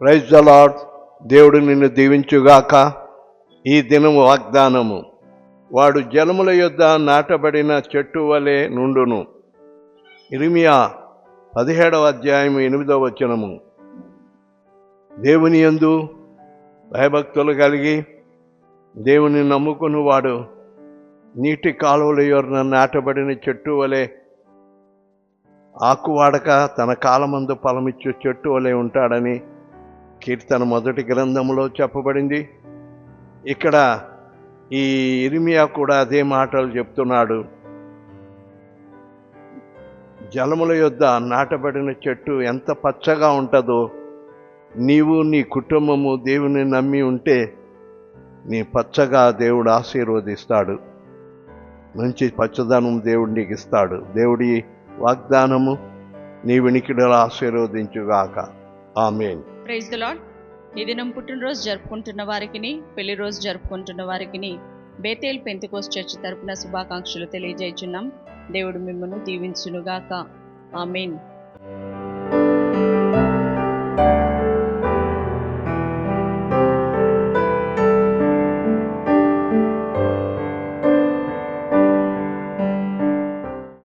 Praise the lord. దేవుడు నిన్ను దీవించుగాక. ఈ దినము వాగ్దానము, వాడు జలముల యొద్ద నాటబడిన చెట్టు వలె నుండును. ఇర్మియా 17వ అధ్యాయం 8వ వచనము. దేవుని యందు భయభక్తులు కలిగి దేవుని నమ్ముకుని వాడు నీటి కాలువల యొద్ద నాటబడిన చెట్టు వలె ఆకువాడక తన కాలమందు ఫలమిచ్చు చెట్టు వలె ఉంటాడని కీర్తన 1 గ్రంథంలో చెప్పబడింది. ఇక్కడ ఈ ఇర్మియా కూడా అదే మాటలు చెప్తున్నాడు. జలముల యొద్ద నాటబడిన చెట్టు ఎంత పచ్చగా ఉంటుందో, నీవు నీ కుటుంబము దేవుని నమ్మి ఉంటే నీ పచ్చగా దేవుడు ఆశీర్వదిస్తాడు. మంచి పచ్చదనం దేవుడు నీకు ఇస్తాడు. దేవుడి వాగ్దానము నీ వినికిడిలో ఆశీర్వదించుగాక. ఆమేన్. Praise the Lord. ఈ దినం పుట్టినరోజు జరుపుకుంటున్న వారికి, పెళ్లి రోజు జరుపుకుంటున్న వారికి బేతేల్ పెంతెకోస్త్ చర్చ్ తరపున శుభాకాంక్షలు తెలియజేయుచున్నాం. దేవుడు మిమ్మల్ని దీవించునుగాక. ఆమేన్.